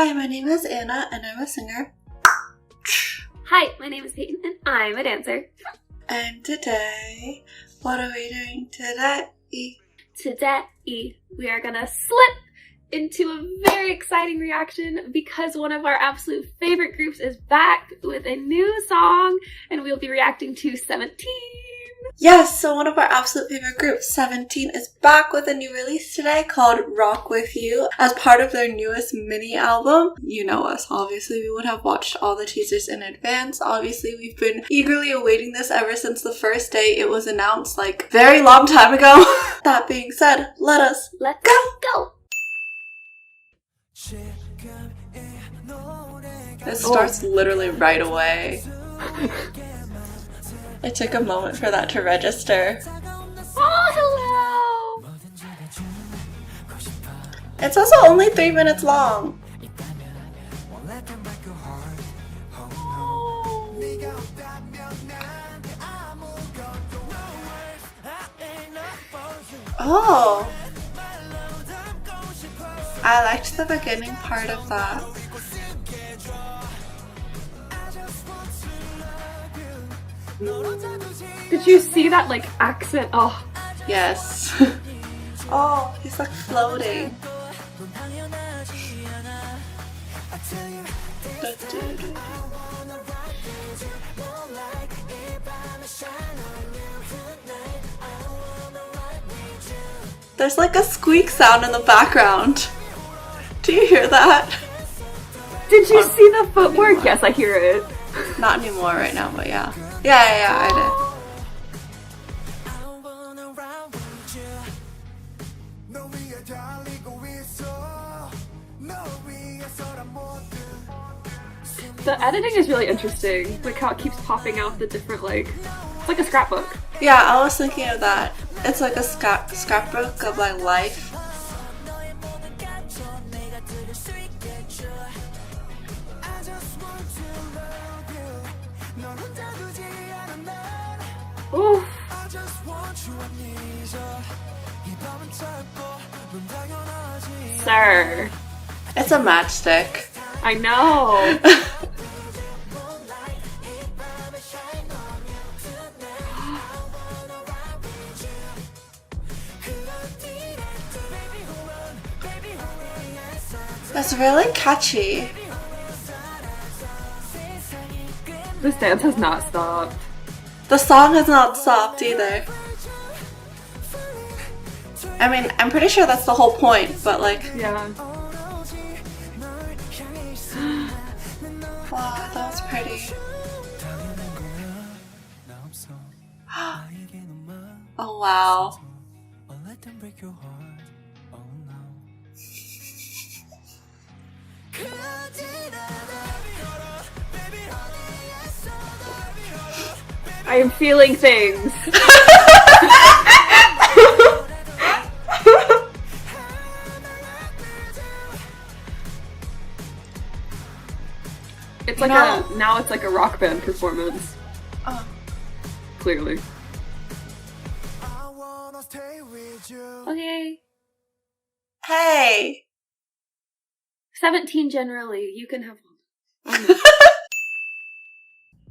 Hi, my name is Anna and I'm a singer. Hi, my name is Peyton and I'm a dancer. And today, what are we doing today? Today, we are gonna slip into a very exciting reaction because one of our absolute favorite groups is back with a new song and we'll be reacting to 17. Yes, so one of our absolute favorite groups, 17, is back with a new release today called Rock With You as part of their newest mini album. You know us, obviously. We would have watched all the teasers in advance. Obviously, we've been eagerly awaiting this ever since the first day it was announced, like, very long time ago. That being said, let's go! This starts literally right away. It took a moment for that to register. Oh, hello! It's also only 3 minutes long. Oh! I liked the beginning part of that. Did you see that, like, accent? Oh. Yes. Oh, he's like floating. There's like a squeak sound in the background. Do you hear that? Did you see the footwork? Yes, I hear it. Not anymore right now, but yeah. Yeah, I did. The editing is really interesting. Like how it keeps popping out the different, like, it's like a scrapbook. Yeah, I was thinking of that. It's like a scrapbook of like life. Ooh. Sir. It's a matchstick. I know. That's really catchy. This dance has not stopped. The song has not stopped either. I mean, I'm pretty sure that's the whole point, but like... Yeah. Wow, that was pretty. Oh wow. I am feeling things. It's like now it's like a rock band performance. Oh. Clearly. Okay. Hey! 17 generally, you can have one.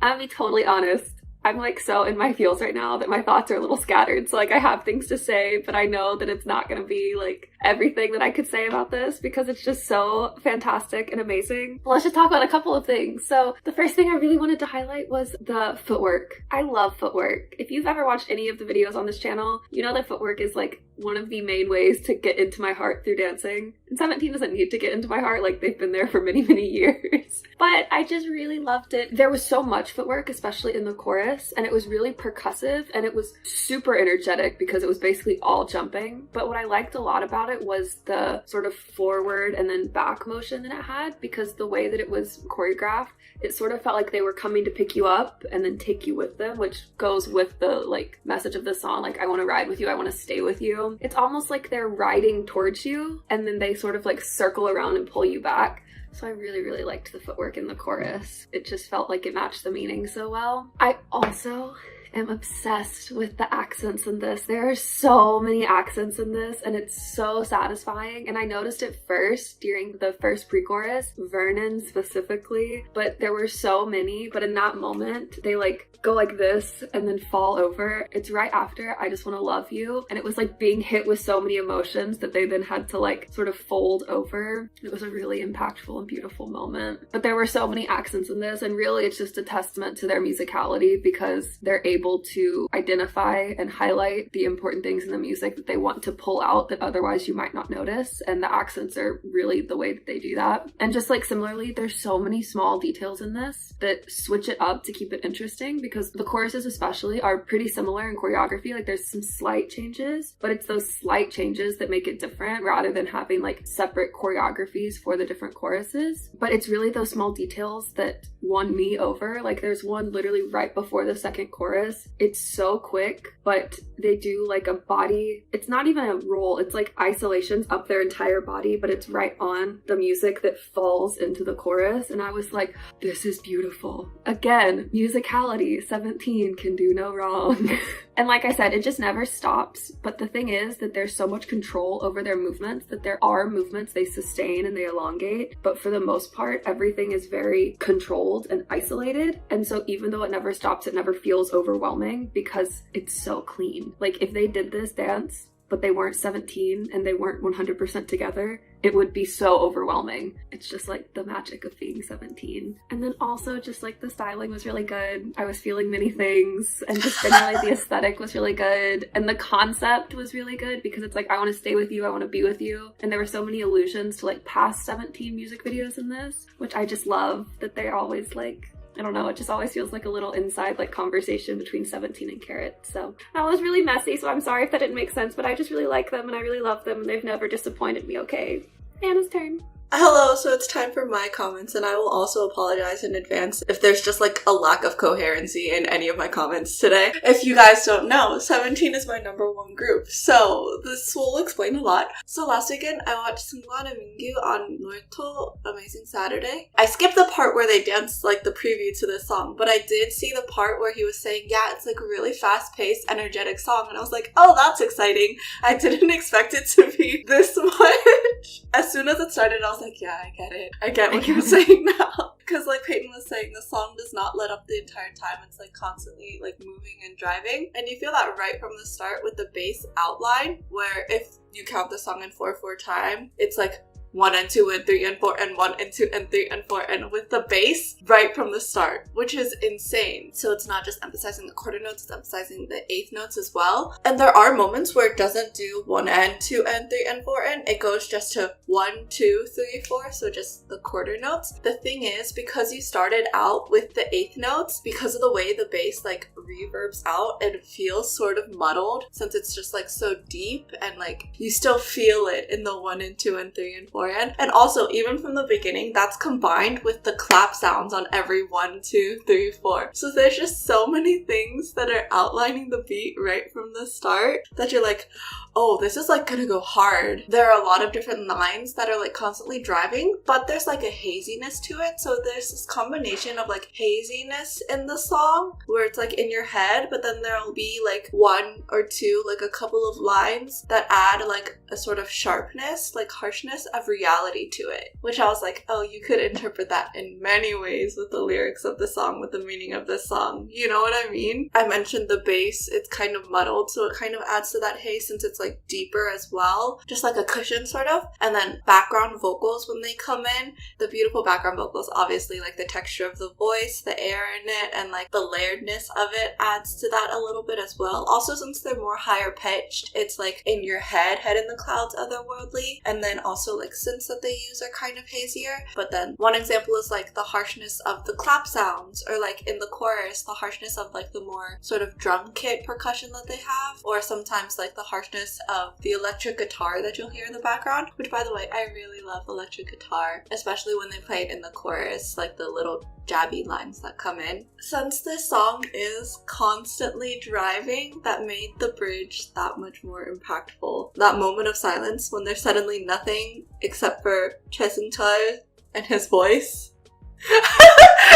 I'll be totally honest. I'm like so in my feels right now that my thoughts are a little scattered. So like I have things to say, but I know that it's not going to be like everything that I could say about this because it's just so fantastic and amazing. Well, let's just talk about a couple of things. So the first thing I really wanted to highlight was the footwork. I love footwork. If you've ever watched any of the videos on this channel, you know that footwork is like one of the main ways to get into my heart through dancing. And 17 doesn't need to get into my heart, like they've been there for many, many years. But I just really loved it. There was so much footwork, especially in the chorus, and it was really percussive and it was super energetic because it was basically all jumping. But what I liked a lot about it was the sort of forward and then back motion that it had, because the way that it was choreographed, it sort of felt like they were coming to pick you up and then take you with them, which goes with the like message of the song, like I want to ride with you, I want to stay with you. It's almost like they're riding towards you and then they sort of like circle around and pull you back. So I really, really liked the footwork in the chorus. It just felt like it matched the meaning so well. I also am obsessed with the accents in this. There are so many accents in this, and it's so satisfying. And I noticed it first during the first pre-chorus, Vernon specifically, but there were so many. But in that moment, they like go like this and then fall over. It's right after I Just Want to Love You, and it was like being hit with so many emotions that they then had to like sort of fold over. It was a really impactful and beautiful moment. But there were so many accents in this, and really it's just a testament to their musicality because they're able to identify and highlight the important things in the music that they want to pull out that otherwise you might not notice, and the accents are really the way that they do that. And just like similarly, there's so many small details in this that switch it up to keep it interesting, because the choruses especially are pretty similar in choreography. Like there's some slight changes, but it's those slight changes that make it different rather than having like separate choreographies for the different choruses. But it's really those small details that won me over. Like there's one literally right before the second chorus. It's so quick, but they do like a body, it's not even a roll, it's like isolations up their entire body, but it's right on the music that falls into the chorus. And I was like, this is beautiful. Again, musicality, 17 can do no wrong. And like I said, it just never stops. But the thing is that there's so much control over their movements that there are movements they sustain and they elongate. But for the most part, everything is very controlled and isolated. And so even though it never stops, it never feels overwhelming because it's so clean. Like if they did this dance, but they weren't 17 and they weren't 100% together, it would be so overwhelming. It's just like the magic of being 17. And then also just like the styling was really good. I was feeling many things, and just generally the aesthetic was really good. And the concept was really good because it's like, I want to stay with you, I want to be with you. And there were so many allusions to like past 17 music videos in this, which I just love that they're always like, I don't know, it just always feels like a little inside like conversation between 17 and Carrot. So that was really messy, so I'm sorry if that didn't make sense, but I just really like them and I really love them and they've never disappointed me, okay? Anna's turn. Hello, so it's time for my comments, and I will also apologize in advance if there's just like a lack of coherency in any of my comments today. If you guys don't know, 17 is my number one group, so this will explain a lot. So last weekend, I watched Sungwan and Mingyu on Naruto Amazing Saturday. I skipped the part where they danced like the preview to this song, but I did see the part where he was saying, yeah, it's like a really fast-paced, energetic song, and I was like, oh, that's exciting. I didn't expect it to be this much. As soon as it started, I was like, yeah, I get it. I get what you're saying now. Because like Peyton was saying, the song does not let up the entire time. It's like constantly like moving and driving. And you feel that right from the start with the bass outline, where if you count the song in 4/4 time, it's like 1 and 2 and 3 and 4 and 1 and 2 and 3 and 4, and with the bass right from the start, which is insane. So it's not just emphasizing the quarter notes, it's emphasizing the eighth notes as well. And there are moments where it doesn't do 1 and 2 and 3 and 4 and it goes just to 1, 2, 3, 4, so just the quarter notes. The thing is, because you started out with the eighth notes, because of the way the bass like reverbs out, it feels sort of muddled since it's just like so deep, and like you still feel it in the 1 and 2 and 3 and 4. And also, even from the beginning, that's combined with the clap sounds on every 1, 2, 3, 4. So there's just so many things that are outlining the beat right from the start that you're like, oh, this is like gonna go hard. There are a lot of different lines that are like constantly driving, but there's like a haziness to it. So there's this combination of like haziness in the song where it's like in your head, but then there'll be like 1 or 2, like a couple of lines that add like a sort of sharpness, like harshness of reality to it, which I was like, oh, you could interpret that in many ways with the lyrics of the song, with the meaning of the song. You know what I mean? I mentioned the bass, it's kind of muddled, so it kind of adds to that haze since it's like deeper as well, just like a cushion sort of. And then background vocals when they come in, the beautiful background vocals, obviously like the texture of the voice, the air in it, and like the layeredness of it adds to that a little bit as well. Also, since they're more higher pitched, it's like in your head in the clouds, otherworldly. And then also like synths that they use are kind of hazier. But then one example is like the harshness of the clap sounds, or like in the chorus, the harshness of like the more sort of drum kit percussion that they have, or sometimes like the harshness of the electric guitar that you'll hear in the background, which by the way, I really love electric guitar, especially when they play it in the chorus, like the little jabby lines that come in. Since this song is constantly driving, that made the bridge that much more impactful. That moment of silence when there's suddenly nothing except for Choi Seung-chul and his voice.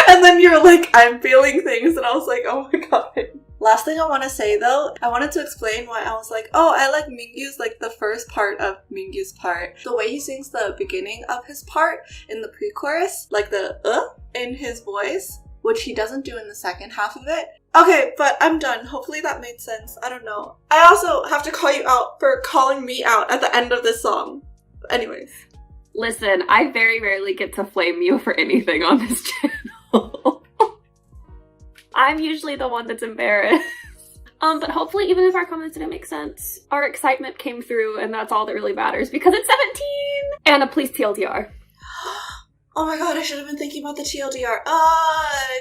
And then you're like, I'm feeling things, and I was like, oh my god, Last thing I want to say though, I wanted to explain why I was like, oh, I like Mingyu's, like the first part of Mingyu's part. The way he sings the beginning of his part in the pre-chorus, like the in his voice, which he doesn't do in the second half of it. Okay, but I'm done. Hopefully that made sense. I don't know. I also have to call you out for calling me out at the end of this song. Anyways. Listen, I very rarely get to flame you for anything on this channel. I'm usually the one that's embarrassed. But hopefully even if our comments didn't make sense, our excitement came through and that's all that really matters because it's 17! Anna, please TLDR. Oh my god, I should have been thinking about the TLDR.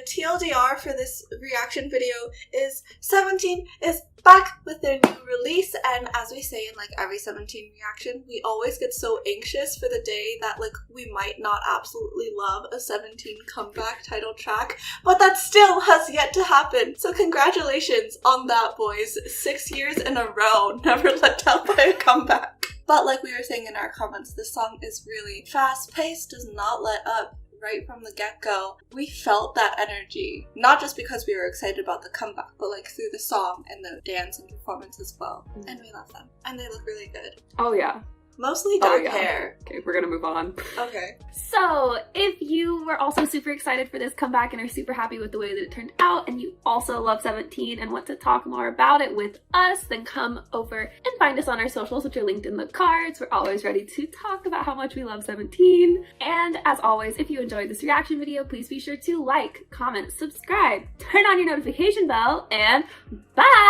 TLDR for this reaction video is 17 is back with their new release, and as we say in like every 17 reaction, we always get so anxious for the day that like we might not absolutely love a 17 comeback title track, but that still has yet to happen. So congratulations on that, boys. 6 years in a row, never let down by a comeback. But like we were saying in our comments, this song is really fast-paced, does not let up right from the get-go. We felt that energy, not just because we were excited about the comeback, but like through the song and the dance and performance as well. And we love them. And they look really good. Oh yeah. Mostly dark hair. Okay, we're gonna move on. Okay. So, if you were also super excited for this comeback and are super happy with the way that it turned out, and you also love 17 and want to talk more about it with us, then come over and find us on our socials, which are linked in the cards. We're always ready to talk about how much we love 17. And as always, if you enjoyed this reaction video, please be sure to like, comment, subscribe, turn on your notification bell, and bye!